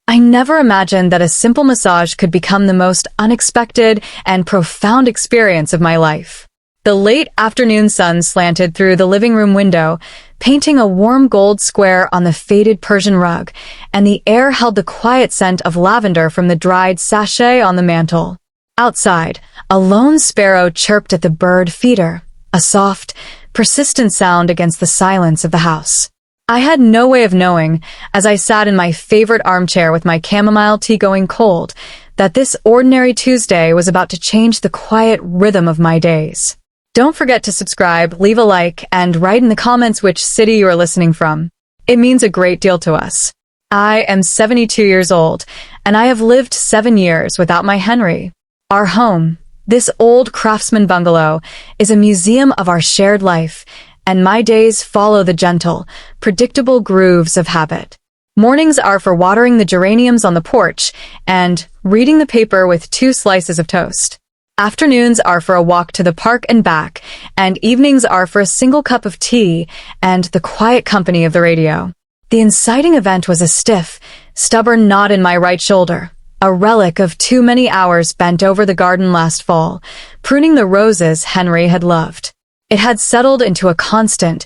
I never imagined that a simple massage could become the most unexpected and profound experience of my life. The late afternoon sun slanted through the living room window, painting a warm gold square on the faded Persian rug, and the air held the quiet scent of lavender from the dried sachet on the mantel. Outside, a lone sparrow chirped at the bird feeder, a soft, persistent sound against the silence of the house. I had no way of knowing, as I sat in my favorite armchair with my chamomile tea going cold, that this ordinary Tuesday was about to change the quiet rhythm of my days. Don't forget to subscribe, leave a like, and write in the comments which city you are listening from. It means a great deal to us. I am 72 years old, and I have lived 7 years without my Henry. Our home, this old craftsman bungalow, is a museum of our shared life, and my days follow the gentle, predictable grooves of habit. Mornings are for watering the geraniums on the porch and reading the paper with 2 slices of toast. Afternoons are for a walk to the park and back, and evenings are for a single cup of tea and the quiet company of the radio. The inciting event was a stiff, stubborn knot in my right shoulder, a relic of too many hours spent over the garden last fall, pruning the roses Henry had loved. It had settled into a constant,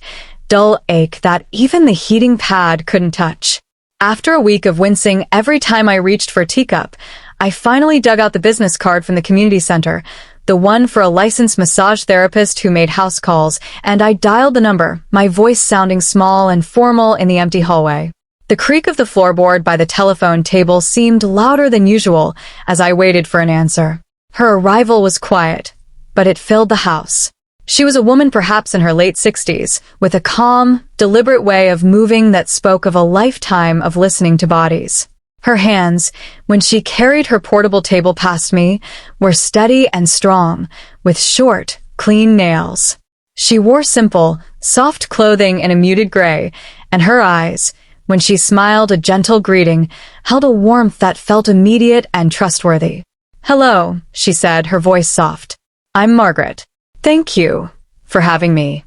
dull ache that even the heating pad couldn't touch. After a week of wincing every time I reached for a teacup, I finally dug out the business card from the community center, the one for a licensed massage therapist who made house calls, and I dialed the number, my voice sounding small and formal in the empty hallway. The creak of the floorboard by the telephone table seemed louder than usual as I waited for an answer. Her arrival was quiet, but it filled the house. She was a woman perhaps in her late 60s, with a calm, deliberate way of moving that spoke of a lifetime of listening to bodies. Her hands, when she carried her portable table past me, were steady and strong, with short, clean nails. She wore simple, soft clothing in a muted gray, and her eyes, when she smiled a gentle greeting, held a warmth that felt immediate and trustworthy. "Hello," she said, her voice soft. "I'm Margaret. Thank you for having me."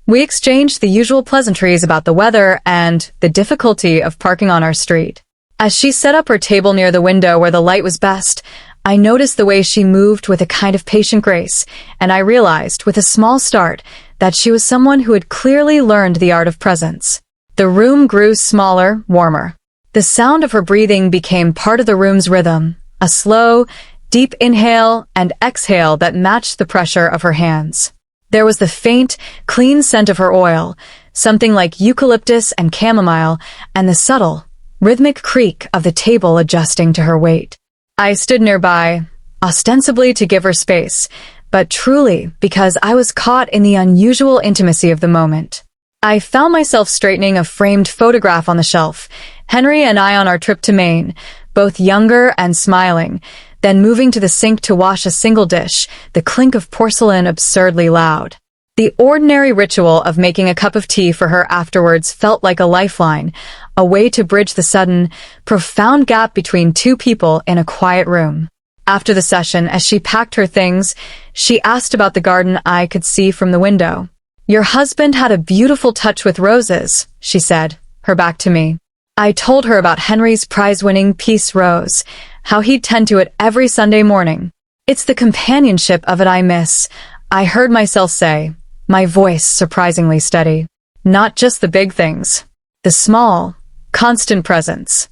We exchanged the usual pleasantries about the weather and the difficulty of parking on our street. As she set up her table near the window where the light was best, I noticed the way she moved with a kind of patient grace, and I realized, with a small start, that she was someone who had clearly learned the art of presence. The room grew smaller, warmer. The sound of her breathing became part of the room's rhythm, a slow, deep inhale and exhale that matched the pressure of her hands. There was the faint, clean scent of her oil, something like eucalyptus and chamomile, and the subtle, rhythmic creak of the table adjusting to her weight. I stood nearby, ostensibly to give her space, but truly because I was caught in the unusual intimacy of the moment. I found myself straightening a framed photograph on the shelf, Henry and I on our trip to Maine, both younger and smiling, then moving to the sink to wash a single dish, the clink of porcelain absurdly loud. The ordinary ritual of making a cup of tea for her afterwards felt like a lifeline, a way to bridge the sudden, profound gap between 2 people in a quiet room. After the session, as she packed her things, she asked about the garden I could see from the window. "Your husband had a beautiful touch with roses," she said, her back to me. I told her about Henry's prize-winning peace rose, how he'd tend to it every Sunday morning. "It's the companionship of it I miss," I heard myself say, my voice surprisingly steady. "Not just the big things. The small, constant presence."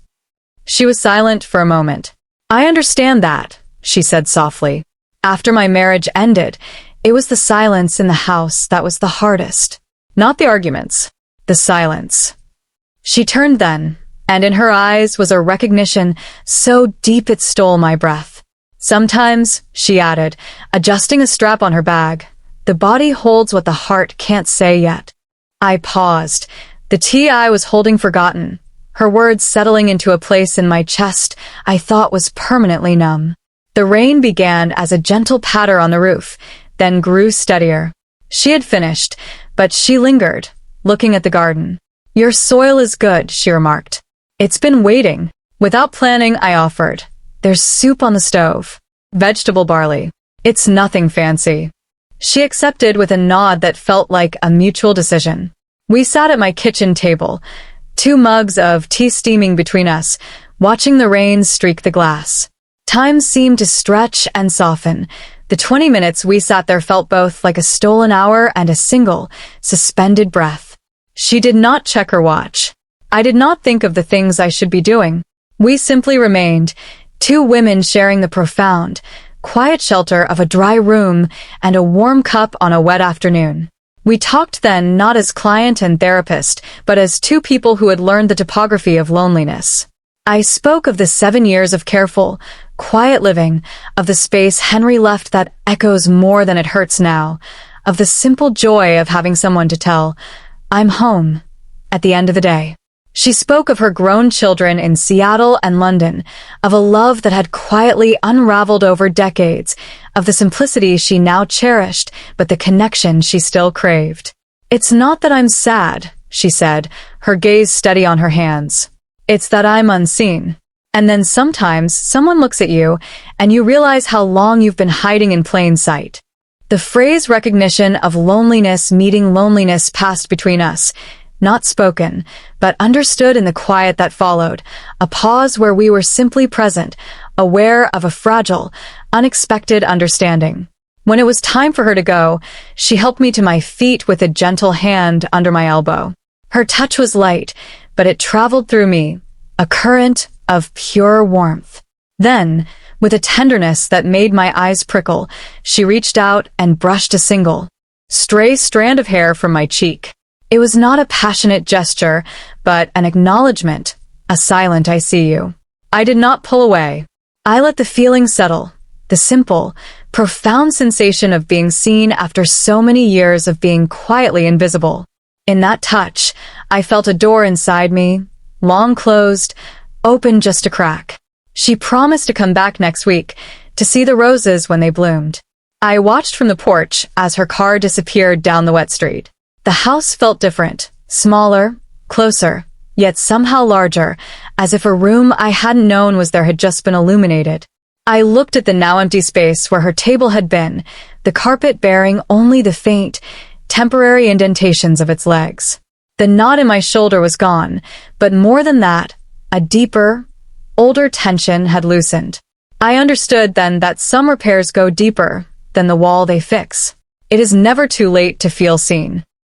She was silent for a moment. "I understand that," she said softly. "After my marriage ended, it was the silence in the house that was the hardest. Not the arguments, the silence." She turned then, and in her eyes was a recognition so deep it stole my breath. "Sometimes," she added, adjusting a strap on her bag, "the body holds what the heart can't say yet." I paused, the tea I was holding forgotten, her words settling into a place in my chest I thought was permanently numb. The rain began as a gentle patter on the roof, then grew steadier. She had finished, but she lingered, looking at the garden. "Your soil is good," she remarked. "It's been waiting." Without planning, I offered. "There's soup on the stove. Vegetable barley. It's nothing fancy." She accepted with a nod that felt like a mutual decision. We sat at my kitchen table, 2 mugs of tea steaming between us, watching the rain streak the glass. Time seemed to stretch and soften. The 20 minutes we sat there felt both like a stolen hour and a single, suspended breath. She did not check her watch. I did not think of the things I should be doing. We simply remained, two women sharing the profound, quiet shelter of a dry room and a warm cup on a wet afternoon. We talked then not as client and therapist, but as two people who had learned the topography of loneliness. I spoke of the 7 years of careful, quiet living, of the space Henry left that echoes more than it hurts now, of the simple joy of having someone to tell, "I'm home," at the end of the day. She spoke of her grown children in Seattle and London, of a love that had quietly unraveled over decades, of the simplicity she now cherished, but the connection she still craved. "It's not that I'm sad," she said, her gaze steady on her hands. "It's that I'm unseen." And then sometimes someone looks at you and you realize how long you've been hiding in plain sight. The phrase recognition of loneliness meeting loneliness passed between us, not spoken, but understood in the quiet that followed, a pause where we were simply present, aware of a fragile, unexpected understanding. When it was time for her to go, she helped me to my feet with a gentle hand under my elbow. Her touch was light, but it traveled through me, a current of pure warmth. Then, with a tenderness that made my eyes prickle, she reached out and brushed a single, stray strand of hair from my cheek. It was not a passionate gesture, but an acknowledgement, a silent "I see you." I did not pull away. I let the feeling settle, the simple, profound sensation of being seen after so many years of being quietly invisible. In that touch, I felt a door inside me, long closed, open just a crack. She promised to come back next week, to see the roses when they bloomed. I watched from the porch as her car disappeared down the wet street. The house felt different, smaller, closer, yet somehow larger, as if a room I hadn't known was there had just been illuminated. I looked at the now empty space where her table had been, the carpet bearing only the faint, temporary indentations of its legs. The knot in my shoulder was gone, but more than that, a deeper, older tension had loosened. I understood then that some repairs go deeper than the wall they fix. It is never too late to feel seen.